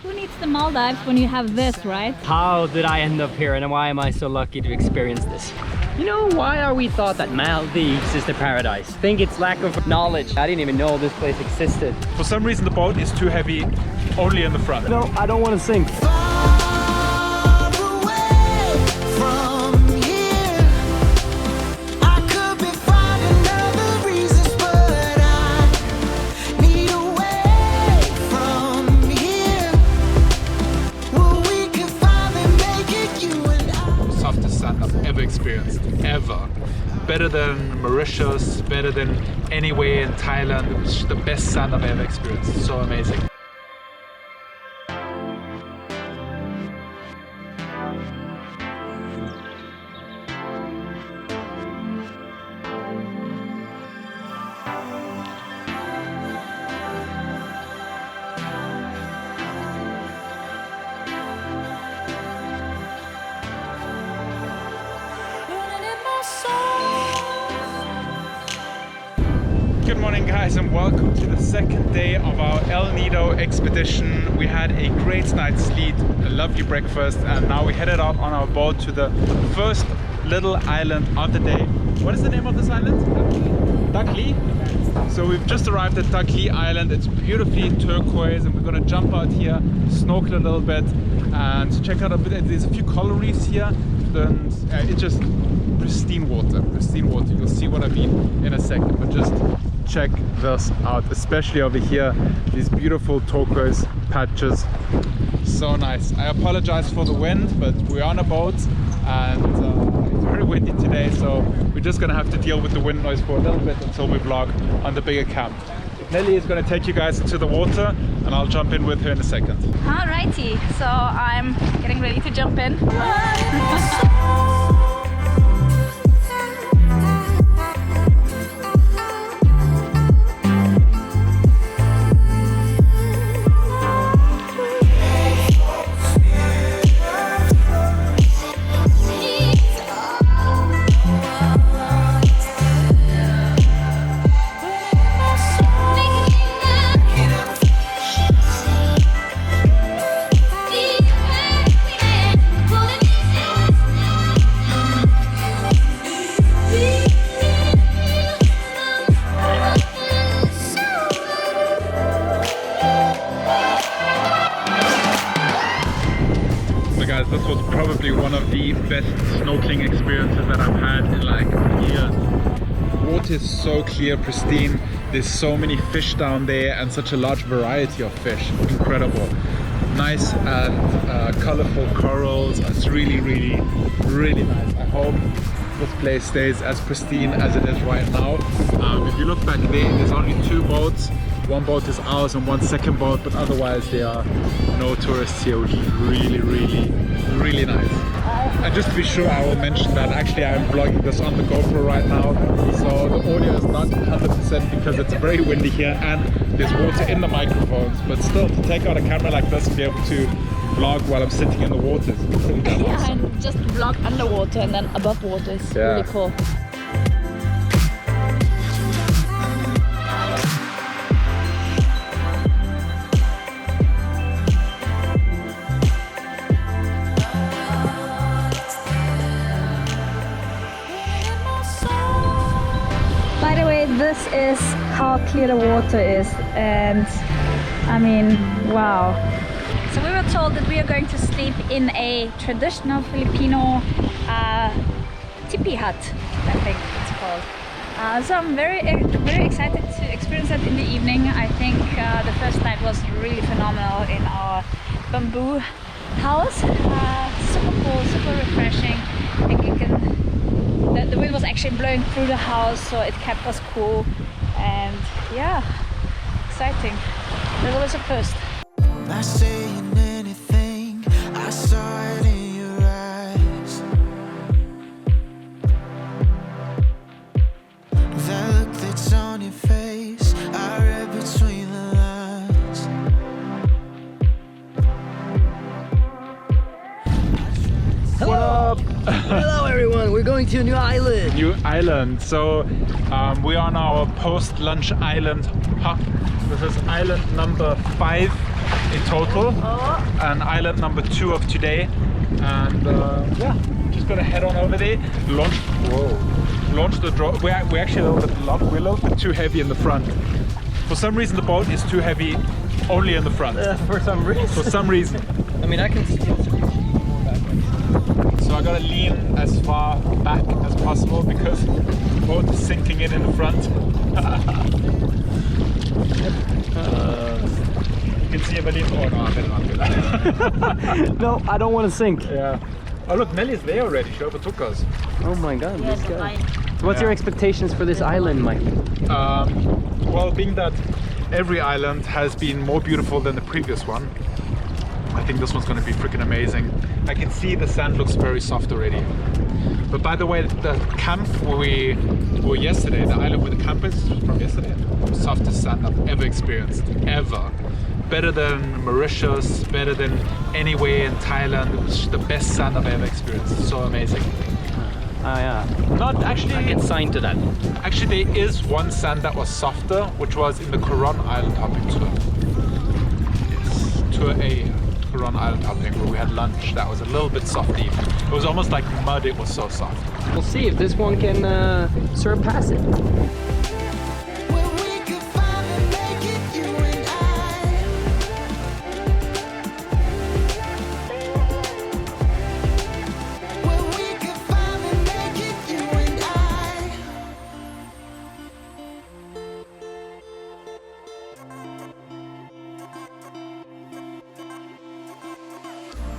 Who needs the Maldives when you have this, right? How did I end up here and why am I so lucky to experience this? You know, why are we thought that Maldives is the paradise? I think it's lack of knowledge. I didn't even know this place existed. For some reason the boat is too heavy only in the front. No, I don't want to sink. Experienced ever. Better than Mauritius, better than anywhere in Thailand. It was the best sand I've ever experienced. So amazing. Good morning guys and welcome to the second day of our El Nido expedition. We had a great night's sleep, a lovely breakfast, and now we headed out on our boat to the first little island of the day. What is the name of this island? Takli. So we've just arrived at Takli Island. It's beautifully turquoise and we're going to jump out here, snorkel a little bit and check out a bit. There's a few coral reefs here and it's just pristine water. You'll see what I mean in a second, but just check this out, especially over here, these beautiful turquoise patches. So nice. I apologize for the wind, but we're on a boat and it's very windy today, so we're just gonna have to deal with the wind noise for a little bit until we vlog on the bigger camp. Nelly is going to take you guys into the water and I'll jump in with her in a second. Alrighty, so I'm getting ready to jump in. This was probably one of the best snorkeling experiences that I've had in like years. Water is so clear, pristine. There's so many fish down there and such a large variety of fish. Incredible. Nice and colorful corals. It's really nice. I hope this place stays as pristine as it is right now. If you look back there's only two boats. One boat is ours and one second boat, but otherwise there are no tourists here, which is really nice. And just to be sure, I will mention that actually I'm vlogging this on the GoPro right now, so the audio is not 100% because it's very windy here and there's water in the microphones, but still to take out a camera like this and be able to vlog while I'm sitting in the water is pretty damn awesome. And just vlog underwater and then above water is really cool. By the way, this is how clear the water is, and I mean, wow. So we were told that we are going to sleep in a traditional Filipino tipi hut, I think it's called. So I'm very excited to experience that in the evening. I think the first night was really phenomenal in our bamboo house. Super cool, super refreshing. I think you can. The wind was actually blowing through the house, so it kept us cool, and yeah, exciting. That was a first. Not saying anything, I saw it in your eyes. That look that's on your face, I read between the lines. What up? Hello everyone, we're going to a new island. New island. So we're on our post-lunch island hop. This is island number 5 in total, and island number 2 of today. And yeah, just gonna head on over there. Launch the drone. We're actually a little bit locked. We're a little bit too heavy in the front. For some reason, the boat is too heavy only in the front. For some reason. For some reason. I mean, I can still more back. So I gotta lean as far back as possible because the boat is sinking in the front. You can see a bit. Oh no, I better not do that. No, I don't want to sink. Yeah. Oh look, Nelly's there already. She overtook us. Oh my god, this guy. What's your expectations for this island, Mike? Well, being that every island has been more beautiful than the previous one, I think this one's going to be freaking amazing. I can see the sand looks very soft already. But by the way, the camp where we were yesterday, the island where the camp is from yesterday, softest sand I've ever experienced, ever. Better than Mauritius, better than anywhere in Thailand. It was the best sand I've ever experienced. So amazing. Oh yeah. Not actually. I can sign to that. Actually, there is one sand that was softer, which was in the Coron Island hopping tour. Yes, tour A, Coron Island hopping, where we had lunch. That was a little bit softy. It was almost like mud. It was so soft. We'll see if this one can surpass it. Where we could finally make it, you and I. Where we could finally make it, you and I.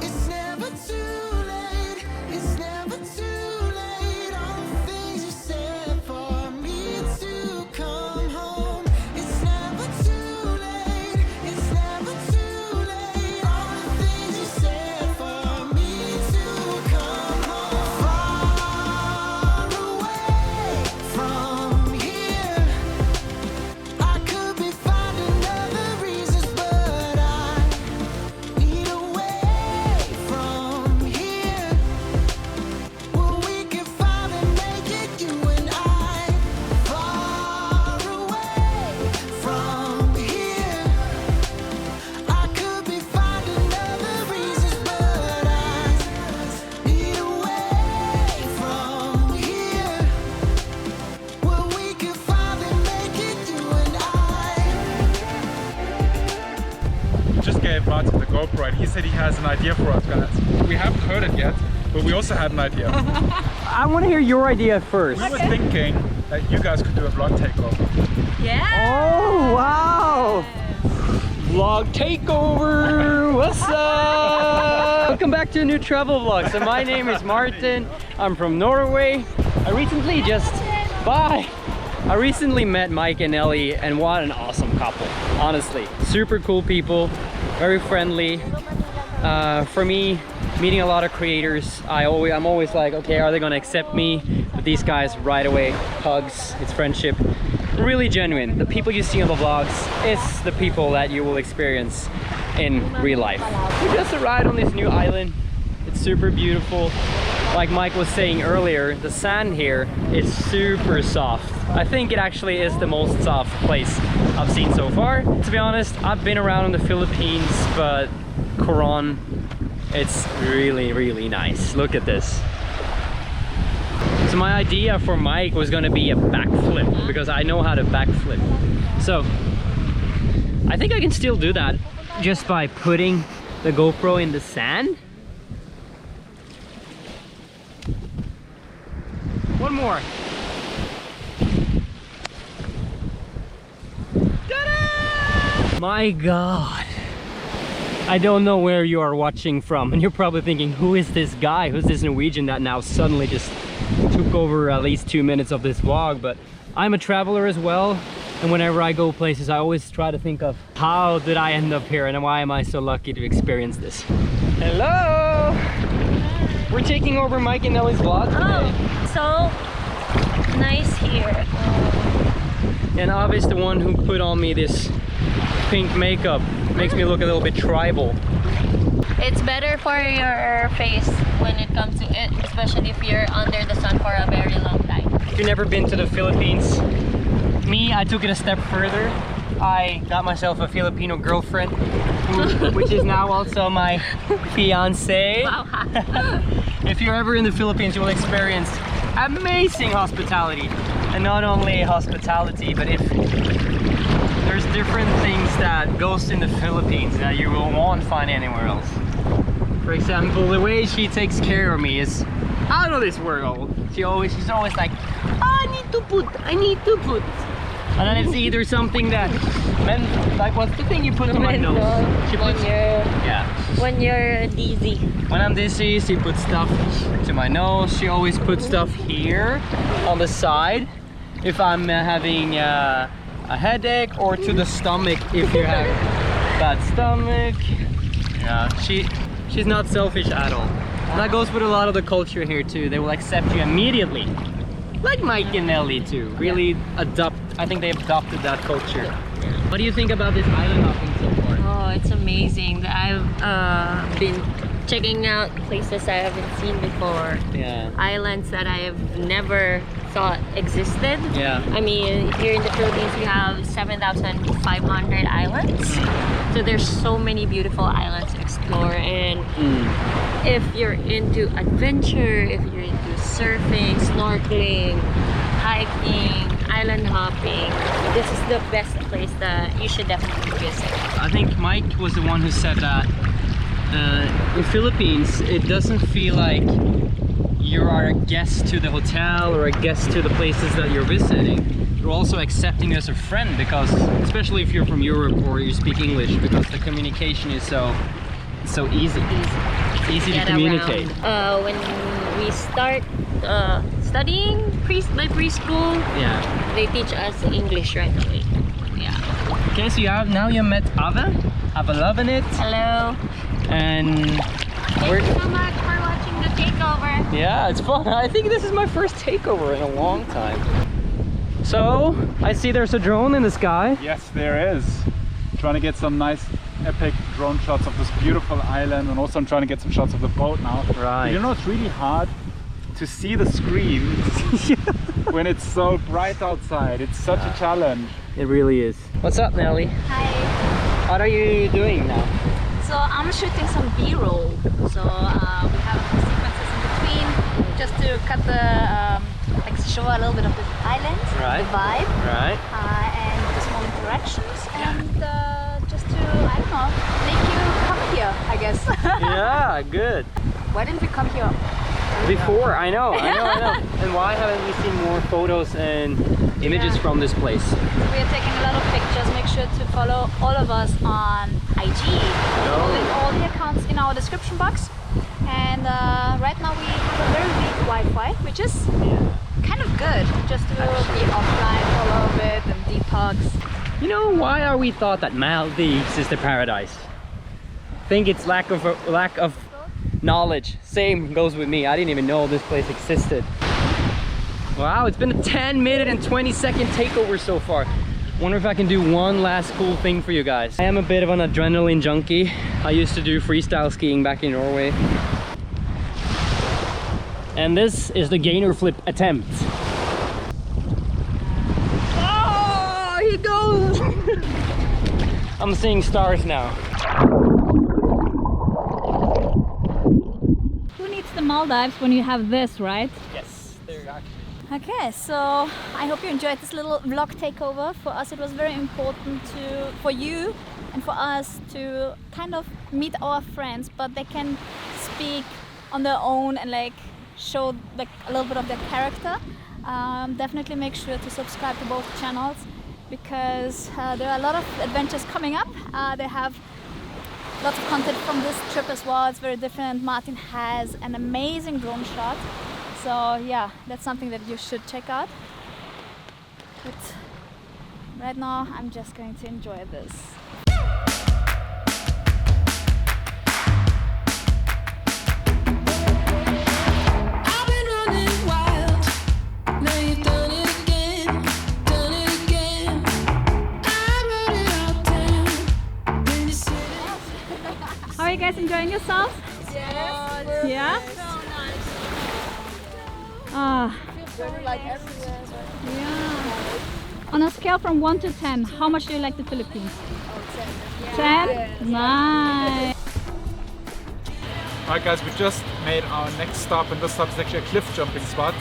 It's never too late. It's never too late. All the things you said for me to come home. It's never too late. It's never too late. All the things you said for me to come home. Far away from here. I could be finding other reasons, but I need away from here. Well, we can finally make it, you and I. Far away from here. I could be finding other reasons, but I need away from here. Well, we can finally make it, you and I. Just gave Martin the GoPro and he said he has an idea for us, guys. We haven't heard it yet, but we also had an idea. I want to hear your idea first. We were thinking that you guys could do a vlog takeover. Yeah. Oh wow! Vlog takeover! What's up? Welcome back to a new travel vlog. So my name is Martin. I'm from Norway. I recently met Mike and Nelly, and what an awesome couple. Honestly, super cool people, very friendly. For me, meeting a lot of creators, I'm always like, okay, are they gonna accept me? But these guys right away, hugs, it's friendship. Really genuine. The people you see on the vlogs is the people that you will experience in real life. We just arrived on this new island. It's super beautiful. Like Mike was saying earlier, the sand here is super soft. I think it actually is the most soft place I've seen so far. To be honest, I've been around in the Philippines, but Coron, it's really, really nice. Look at this. So my idea for Mike was gonna be a backflip, because I know how to backflip. So I think I can still do that just by putting the GoPro in the sand. One more. Ta-da! My God. I don't know where you are watching from, and you're probably thinking, who is this guy? Who's this Norwegian that now suddenly just took over at least 2 minutes of this vlog? But I'm a traveler as well, and whenever I go places, I always try to think of how did I end up here and why am I so lucky to experience this? Hello! We're taking over Mike and Nelly's vlog today. So nice here. And Avi's the one who put on me this pink makeup. Makes me look a little bit tribal. It's better for your face when it comes to it, especially if you're under the sun for a very long time. If you've never been to the Philippines, me, I took it a step further. I got myself a Filipino girlfriend which is now also my fiance. Wow. If you're ever in the Philippines, you will experience amazing hospitality. And not only hospitality, but if there's different things that goes in the Philippines that you will won't find anywhere else. For example, the way she takes care of me is out of this world. She's always like, I need to put. And then it's either something that, like what's the thing you put on my nose? She puts, When you're dizzy. when I'm dizzy, she puts stuff to my nose. She always puts stuff here on the side if I'm having a headache, or to the stomach if you have bad stomach. Yeah, she's not selfish at all. And that goes with a lot of the culture here too. They will accept you immediately. Like Mike and Nelly too. Really I think they've adopted that culture. What do you think about this island hopping so far? Oh, it's amazing. I've been checking out places I haven't seen before. Yeah. Islands that I have never thought existed. Yeah. I mean, here in the Philippines we have 7,500 islands. So there's so many beautiful islands to explore, and if you're into adventure, if you're into surfing, snorkeling, hiking, island hopping, this is the best place that you should definitely visit. I think Mike was the one who said that in Philippines it doesn't feel like you are a guest to the hotel or a guest to the places that you're visiting. You're also accepting you as a friend, because especially if you're from Europe or you speak English, because the communication is so easy. It's easy to Get communicate. around. When we start studying preschool, Yeah. they teach us English right away. Yeah. Okay, so you met Ava loving it, Hello. and Thank you so much for watching the takeover. yeah, it's fun. I think this is my first takeover in a long time. So I see there's a drone in the sky. Yes, there is. Trying to get some nice epic drone shots of this beautiful island, and also I'm trying to get some shots of the boat now. Right. You know, it's really hard to see the screen when it's so bright outside. It's such a challenge. It really is. What's up, Nelly? Hi. What are you doing now? So I'm shooting some B-roll. So we have sequences in between, just to cut the, like show a little bit of the island, Right. the vibe, Right. and the small interactions, and just to, I don't know, make you come here, I guess. Yeah, good. Why didn't we come here? Before, I know. And why haven't we seen more photos and images from this place? We are taking a lot of pictures. Make sure to follow all of us on IG. We'll link all the accounts in our description box. And right now we have a very weak Wi-Fi, which is kind of good, just to be offline for a little bit and detox. You know, why are we thought that Maldives is the paradise? I think it's lack of knowledge. Same goes with me. I didn't even know this place existed. Wow, it's been a 10-minute and 20-second takeover so far. Wonder if I can do one last cool thing for you guys. I am a bit of an adrenaline junkie. I used to do freestyle skiing back in Norway. And this is the gainer flip attempt. Oh, he goes! I'm seeing stars now. Who needs the Maldives when you have this, right? Yes. Okay, so I hope you enjoyed this little vlog takeover. For us it was very important for you and for us to kind of meet our friends, but they can speak on their own and like show like a little bit of their character. Definitely make sure to subscribe to both channels, because there are a lot of adventures coming up. They have lots of content from this trip as well. It's very different. Martin has an amazing drone shot. So yeah, that's something that you should check out. But right now I'm just going to enjoy this. I've been running wild. Now you've done it again, done it again. I'm running out down. When you said it. How are you guys enjoying yourselves? Yes. Yeah? So nice. Ah, Everywhere. yeah. On a scale from 1 to 10, how much do you like the Philippines? 10? Nice. Alright guys, we just made our next stop, and this stop is actually a cliff jumping spot.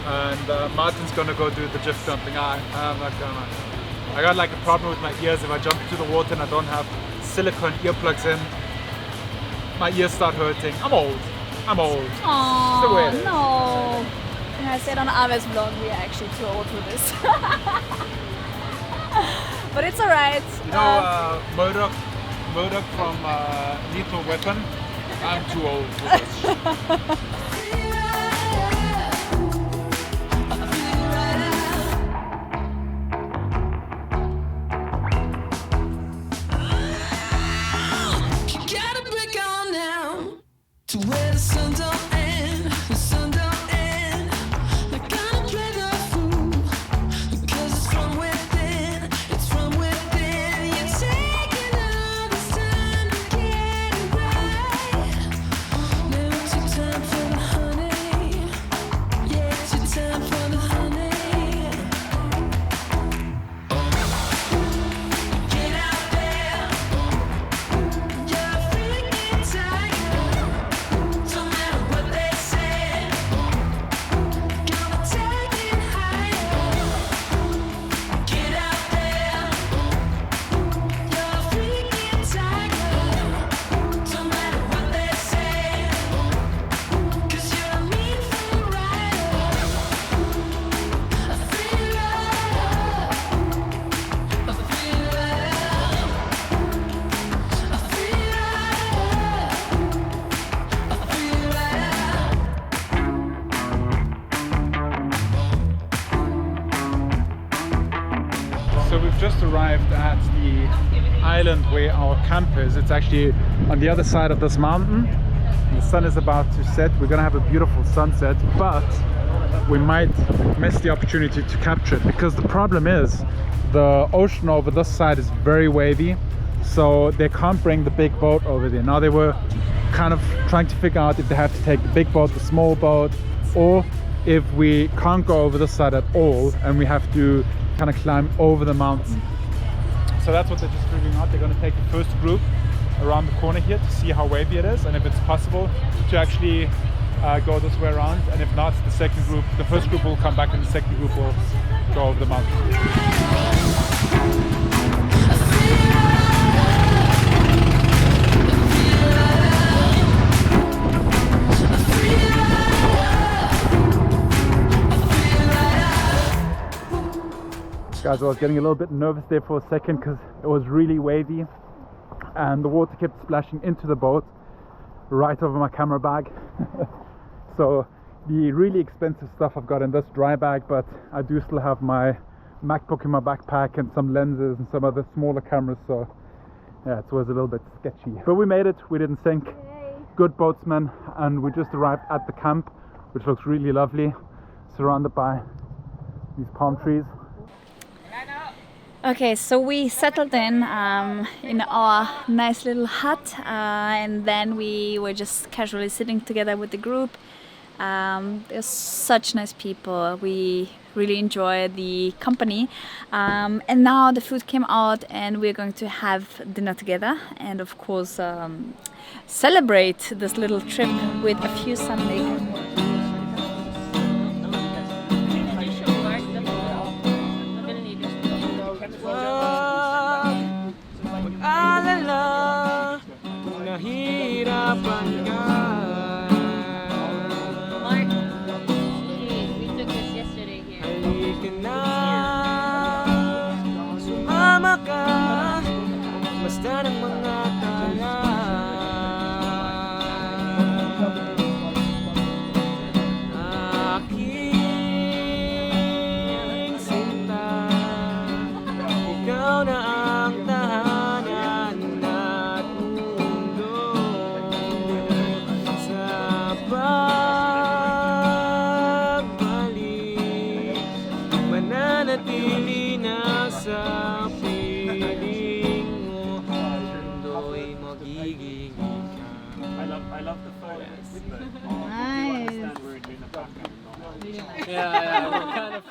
And Martin's gonna go do the cliff jumping. I'm not gonna. I got like a problem with my ears. If I jump into the water and I don't have silicone earplugs in, my ears start hurting. I'm old. Aww, The way it is. no. And I said on Ame's vlog, we are actually too old for this. But it's alright. You know Murdoch from Lethal Weapon? I'm too old for this. Gotta break on now to where the sun don't end, the sun don't end. I gotta play the fool because it's from within, it's from within. You're taking all this time to get it right. Now it's your time for the honey. Yeah, it's your time for the honey. Get out there. You're freaking tired. Don't matter what they say. Gonna take it higher. Get out there. You're freaking tired. Don't matter what they say. 'Cause you're a meaningful rider. A free rider. A free rider. A free So we've just arrived at the island where our camp is. It's actually on the other side of this mountain. The sun is about to set. We're gonna have a beautiful sunset, but we might miss the opportunity to capture it because the problem is the ocean over this side is very wavy, so they can't bring the big boat over there. Now they were kind of trying to figure out if they have to take the big boat, the small boat, or if we can't go over this side at all and we have to kind of climb over the mountain. So that's what they're just figuring out. They're going to take the first group around the corner here to see how wavy it is and if it's possible to actually go this way around, and if not, the first group will come back and the second group will go over the mountain. Guys, I was getting a little bit nervous there for a second because it was really wavy and the water kept splashing into the boat right over my camera bag. So the really expensive stuff I've got in this dry bag, but I do still have my MacBook in my backpack and some lenses and some other smaller cameras, so yeah, it was a little bit sketchy. But we made it, we didn't sink. Good boatsmen, and we just arrived at the camp, which looks really lovely, surrounded by these palm trees. Okay, so we settled in our nice little hut, and then we were just casually sitting together with the group. They're such nice people. We really enjoy the company, and now the food came out and we're going to have dinner together and of course celebrate this little trip with a few Sunday. I love the photos. Nice. Yeah, we're kind of